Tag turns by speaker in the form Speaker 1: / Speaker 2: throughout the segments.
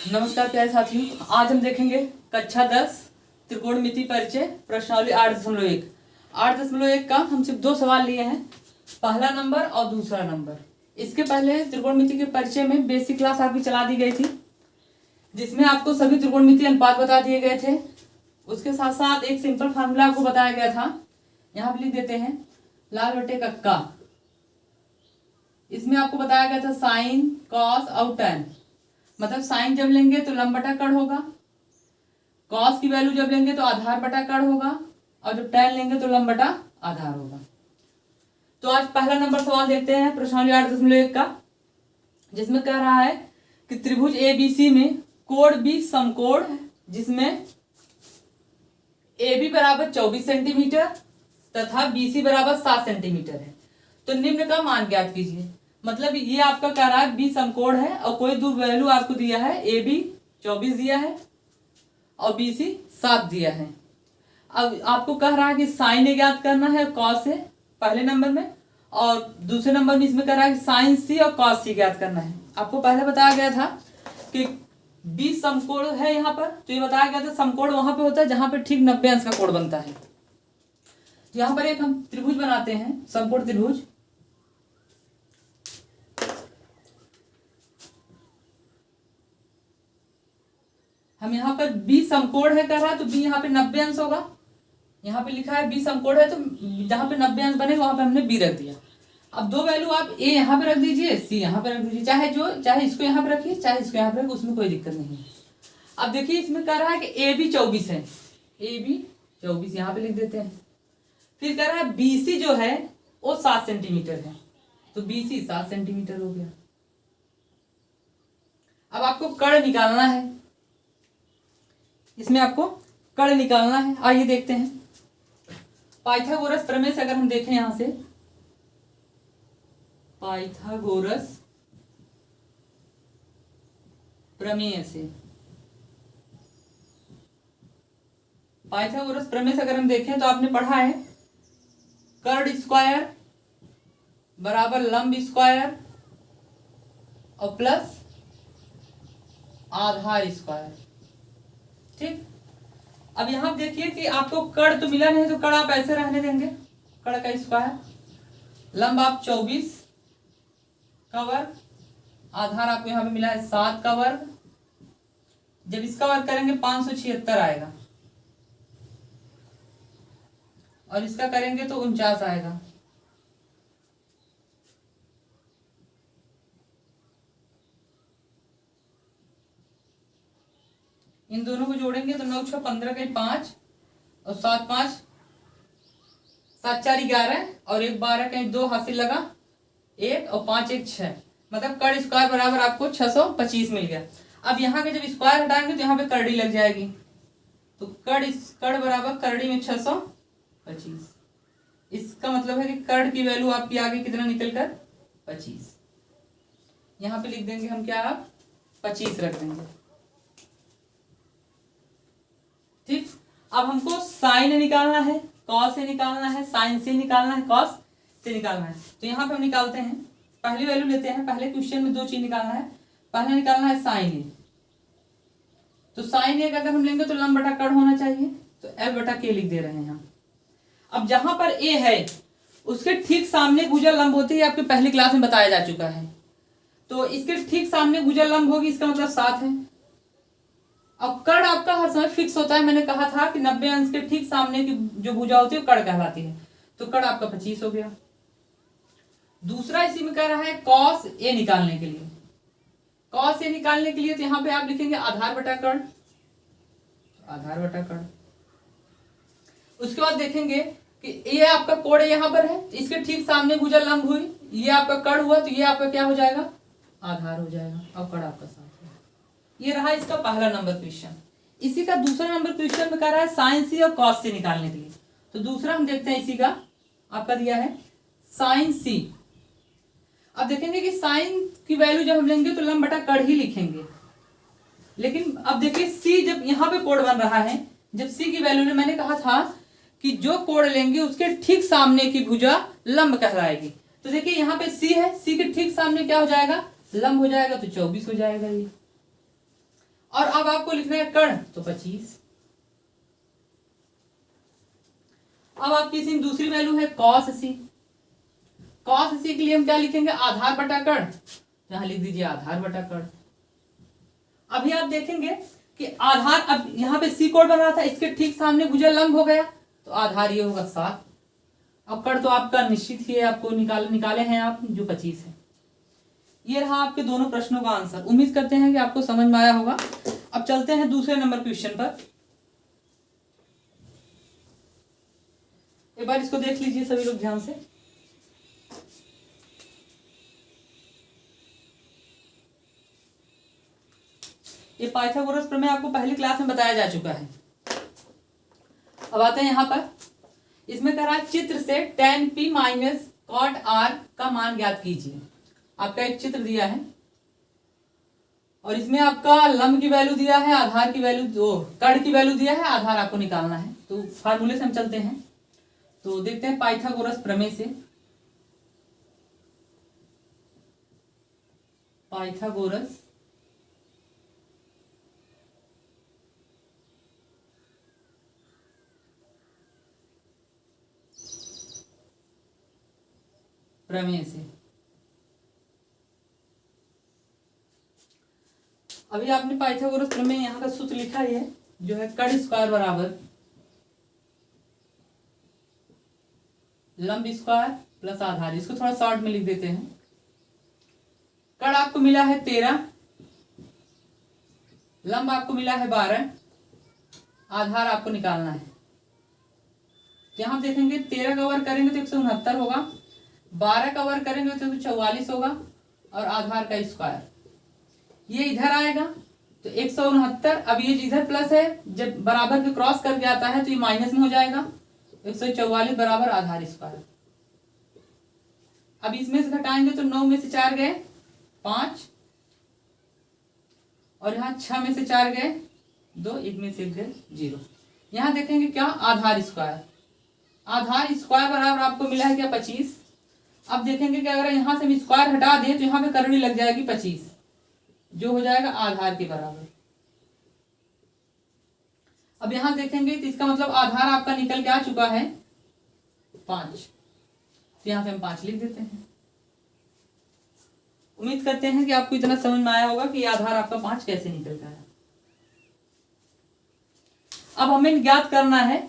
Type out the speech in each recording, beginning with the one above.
Speaker 1: नमस्कार प्यारे साथियों, आज हम देखेंगे कक्षा 10 त्रिकोणमिति परिचय प्रश्नावली 8.1 का हम सिर्फ 2 सवाल लिए हैं, पहला नंबर और दूसरा नंबर। इसके पहले त्रिकोणमिति के परिचय में बेसिक क्लास आपकी चला दी गई थी, जिसमें आपको सभी त्रिकोणमिति अनुपात बता दिए गए थे। उसके साथ साथ एक सिंपल फार्मूला आपको बताया गया था, यहाँ पे लिख देते हैं लाल बटे कक्का। इसमें आपको बताया गया था साइन, कॉस और टैन। मतलब साइन जब लेंगे तो लंब बटा कड़ होगा, कॉस की वैल्यू जब लेंगे तो आधार बटा कड़ होगा, और जब टैन लेंगे तो लंब बटा आधार होगा। तो आज पहला नंबर सवाल देखते हैं प्रश्नावली 8.1 का, जिसमें कह रहा है कि त्रिभुज ABC में कोण B समकोण है, जिसमें AB बराबर 24 सेंटीमीटर तथा BC बराबर 7 सेंटीमीटर है। तो निम्न का मान ज्ञात कीजिए। मतलब ये आपका कह रहा है B समकोण है और कोई दो वैल्यू आपको दिया है, AB 24 दिया है और BC 7 दिया है। अब आपको कह रहा है कि साइन ए ज्ञात करना है कॉस ए पहले नंबर में, और दूसरे नंबर में इसमें कह रहा है कि साइन सी और कॉस सी ज्ञात करना है। आपको पहले बताया गया था कि B समकोण है यहाँ पर, तो ये बताया गया था समकोण वहां पे होता है जहां पे ठीक 90 अंश का कोण बनता है। तो यहाँ पर एक हम त्रिभुज बनाते हैं, समकोण त्रिभुज। हम यहाँ पर B समकोण है कह रहा है, तो B यहाँ पे 90 अंश होगा। यहाँ पे लिखा है B समकोण है, तो जहां पे 90 अंश बनेगा वहां पे हमने B रख दिया। अब दो वैल्यू आप A यहाँ पे रख दीजिए, C यहाँ पे रख दीजिए, चाहे इसको यहाँ पे रखिए, चाहे इसको यहाँ पे रखिए, उसमें कोई दिक्कत नहीं है। अब देखिए इसमें कह रहा है कि AB 24 है, AB 24 यहाँ पे लिख देते हैं। फिर कह रहा है BC जो है वो 7 सेंटीमीटर है, तो BC 7 सेंटीमीटर हो गया। अब आपको कर्ण निकालना है, इसमें आपको कर्ण निकालना है। आइए देखते हैं पाइथागोरस प्रमेय से। अगर हम देखें यहां से पाइथागोरस प्रमेय से, पाइथागोरस प्रमेय से अगर हम देखें तो आपने पढ़ा है कर्ण स्क्वायर बराबर लंब स्क्वायर और प्लस आधार स्क्वायर। ठीक, अब यहां देखिए कि आपको कर्ण तो मिला नहीं, तो कर्ण आप ऐसे रहने देंगे, कर्ण का स्क्वायर, लंब आप 24 का वर्ग, आधार आपको यहाँ पे मिला है 7 का वर्ग। जब इसका वर्ग करेंगे 576 आएगा, और इसका करेंगे तो 49 आएगा। इन दोनों को जोड़ेंगे तो 9 6 15 के 5 और 7 5 7 4 11 और 1 12 के 2 हासिल लगा 1 और 5 1 6, मतलब कर्ण स्क्वायर बराबर आपको 625 मिल गया। अब यहाँ के जब स्क्वायर हटाएंगे तो यहाँ पे करड़ी लग जाएगी, तो कर्ण बराबर करड़ी में 625। इसका मतलब है कि कर्ण की वैल्यू आपकी आगे कितना निकल कर 25। यहाँ पे लिख देंगे हम क्या, आप 25 रख देंगे। ठीक, अब हमको साइन निकालना है, कॉस से निकालना है, साइन से निकालना है, कॉस से निकालना है। तो यहाँ पे हम निकालते हैं, पहली वैल्यू लेते हैं। पहले क्वेश्चन में 2 चीज निकालना है। पहले निकालना है साइन ए, तो साइन ए अगर हम लेंगे तो लंब बटा कर्ण होना चाहिए, तो L बटा K लिख दे रहे हैं यहाँ। अब जहां पर A है उसके ठीक सामने भुजा लंब होती है, आपके पहली क्लास में बताया जा चुका है। तो इसके ठीक सामने भुजा लंब होगी, इसका मतलब 7 है। अब कर्ण आपका हर समय फिक्स होता है, मैंने कहा था कि 90 अंश के ठीक सामने की जो भुजा होती है वो कर्ण कहलाती है, तो कर्ण आपका 25 हो गया। दूसरा इसी में कह रहा है कॉस ए निकालने के लिए। कॉस ए निकालने के लिए तो यहाँ पे आप लिखेंगे आधार बटा कर्ण, आधार बटा कर्ण। उसके बाद देखेंगे कि ये आपका कोण यहाँ पर है, इसके ठीक सामने भुजा लंब हुई, ये आपका कर्ण हुआ, तो ये आपका क्या हो जाएगा, आधार हो जाएगा, और कर्ण आपका 7। ये रहा इसका पहला नंबर क्वेश्चन। इसी का दूसरा नंबर क्वेश्चन में कह रहा है साइन सी और कॉस सी निकालने के लिए। तो दूसरा हम देखते हैं, इसी का आपका दिया है साइन सी। अब देखेंगे कि साइन की वैल्यू जब हम लेंगे तो लंब बटा कर्ण ही लिखेंगे, लेकिन अब देखिए सी जब यहाँ पे कोण बन रहा है, जब सी की वैल्यू मैंने कहा था कि जो कोण लेंगे उसके ठीक सामने की भुजा लंब कहलाएगी। तो देखिए यहाँ पे सी है, सी के ठीक सामने क्या हो जाएगा, लंब हो जाएगा, तो 24 हो जाएगा ये। और अब आपको लिखना है कर्ण, तो 25। अब आपकी इसी में दूसरी वैल्यू है cos c। cos c के लिए हम क्या लिखेंगे, आधार बटा कर्ण, यहां लिख दीजिए आधार बटा कर्ण। अभी आप देखेंगे कि आधार, अब यहाँ पे सी कोड बन रहा था, इसके ठीक सामने भुजा लंब हो गया, तो आधार ये होगा 7। अब कर्ण तो आपका निश्चित ही है, आपको निकाले हैं आप, जो 25 है। ये रहा आपके दोनों प्रश्नों का आंसर। उम्मीद करते हैं कि आपको समझ में आया होगा। अब चलते हैं दूसरे नंबर क्वेश्चन पर। एक बार इसको देख लीजिए सभी लोग ध्यान से। ये पाइथागोरस प्रमेय आपको पहली क्लास में बताया जा चुका है। अब आते हैं यहाँ पर, इसमें कह रहा है चित्र से tan p minus cot r का मान ज्ञात कीजिए। आपका एक चित्र दिया है और इसमें आपका लंब की वैल्यू दिया है, आधार की वैल्यू, कर्ण की वैल्यू दिया है, आधार आपको निकालना है। तो फार्मूले से हम चलते हैं, तो देखते हैं पाइथागोरस प्रमेय से। पाइथागोरस प्रमेय से। अभी आपने पाइथागोरस प्रमेय यहाँ का सूत्र लिखा है, जो है कर्ण स्क्वायर बराबर लंब स्क्वायर प्लस आधार। इसको थोड़ा शॉर्ट में लिख देते हैं। कर्ण आपको मिला है 13, लंब आपको मिला है 12, आधार आपको निकालना है। यहां देखेंगे 13 का वर्ग करेंगे तो 169 होगा, 12 का वर्ग करेंगे तो 144 होगा, और आधार का स्क्वायर ये इधर आएगा तो 169। अब ये इधर प्लस है, जब बराबर के क्रॉस करके आता है तो ये माइनस में हो जाएगा। 144 बराबर आधार स्क्वायर। अब इसमें से घटाएंगे तो 9 में से 4 गए 5, और यहाँ 6 में से 4 गए 2, 1 में से 1 गए 0। यहाँ देखेंगे क्या, आधार स्क्वायर। आधार स्क्वायर बराबर आपको मिला है क्या, 25। अब देखेंगे कि अगर यहाँ से हम स्क्वायर हटा दें तो यहाँ पे करनी लग जाएगी 25, जो हो जाएगा आधार के बराबर। अब यहां देखेंगे तो इसका मतलब आधार आपका निकल के आ चुका है 5, तो यहां पे हम 5 लिख देते हैं। उम्मीद करते हैं कि आपको इतना समझ में आया होगा कि आधार आपका 5 कैसे निकलता है। अब हमें ज्ञात करना है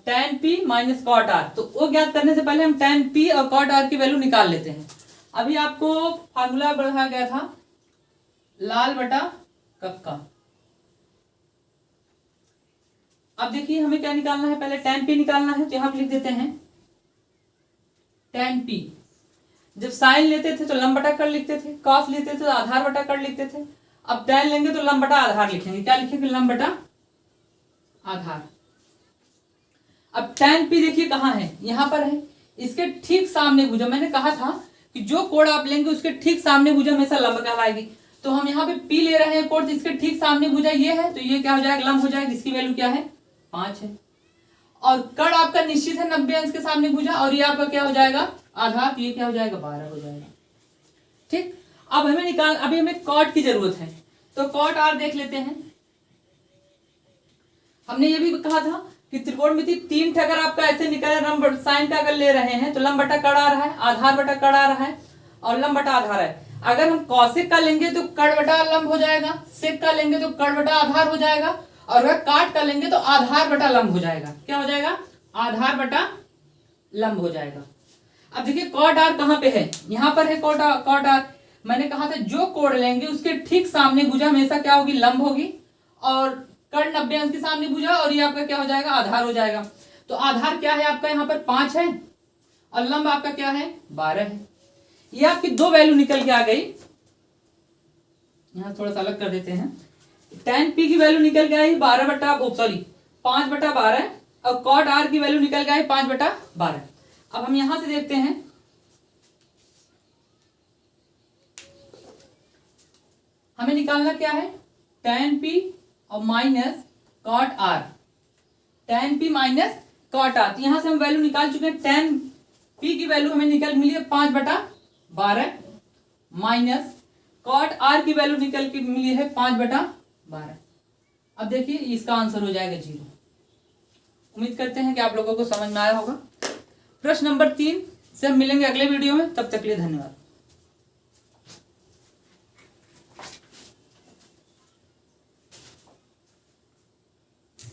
Speaker 1: tan p minus cot r। तो वो ज्ञात करने से पहले हम tan p और cot r की वैल्यू निकाल लेते हैं। अभी आपको फार्मूला बढ़ाया गया था लाल बटा कक्का। अब देखिए हमें क्या निकालना है, पहले tan p निकालना है, तो यहां पर लिख देते हैं tan p। जब साइन लेते थे तो लंब बटा कर्ण लिखते थे, cos लेते थे तो आधार बटा कर्ण लिखते थे। अब tan लेंगे तो लंब बटा आधार लिखेंगे। क्या लिखेंगे, लंब बटा आधार। अब tan p देखिए कहाँ है, यहां पर है, इसके ठीक सामने भुजा। मैंने कहा था कि जो कोण आप लेंगे उसके ठीक सामने भुजा हमेशा लंब कहलाएगी। तो हम यहाँ पे p ले रहे हैं कोण, तो इसके ठीक सामने भुजा ये है, तो ये क्या हो जाएगा, लंब हो जाएगा, जिसकी वैल्यू क्या है 5 है। और कर्ण आपका निश्चित है 90 अंश के सामने भुजा, और ये आपका क्या हो जाएगा आधार, तो ये क्या हो जाएगा 12 हो जाएगा। ठीक, अब हमें अभी हमें कॉट की जरूरत है, तो कॉट r देख लेते हैं। हमने ये भी कहा था कि त्रिकोणमिति 3 थे, अगर आपका ऐसे निकले लंब साइन का अगर ले रहे हैं तो लंब बटा कर्ण आ रहा है, आधार बटा कर्ण आ रहा है, और लंब बटा आधार है। अगर हम कौशिक का लेंगे तो कर्ण बटा लंब हो जाएगा, सेक का लेंगे तो कर्ण बटा आधार हो जाएगा, और अगर काट का लेंगे तो आधार बटा लंब हो जाएगा। क्या हो जाएगा, आधार बटा लंब हो जाएगा। अब देखिए कॉट r कहाँ पे है, यहाँ पर है कॉट r। मैंने कहा था जो कोण लेंगे उसके ठीक सामने भुजा हमेशा क्या होगी, लंब होगी, और कर्ण 90 अंश के सामने भुजा, और ये आपका क्या हो जाएगा, आधार हो जाएगा। तो आधार क्या है आपका, यहाँ पर 5 है, और लंब आपका क्या है 12 है। ये आपकी दो वैल्यू निकल के आ गई। यहाँ थोड़ा सा अलग कर देते हैं। tan p की वैल्यू निकल के आई 5 बटा 12, और cot r की वैल्यू निकल के आई 5 बटा 12। अब हम यहां से देखते हैं, हमें निकालना क्या है, tan p और minus cot r। tan p minus cot r, यहां से हम वैल्यू निकाल चुके हैं। tan p की वैल्यू हमें निकल मिली है 5 बटा 12, माइनस cot r की वैल्यू निकल के मिली है 5 बटा 12। अब देखिए इसका आंसर हो जाएगा 0। उम्मीद करते हैं कि आप लोगों को समझ में आया होगा। प्रश्न नंबर 3 से हम मिलेंगे अगले वीडियो में, तब तक के लिए धन्यवाद।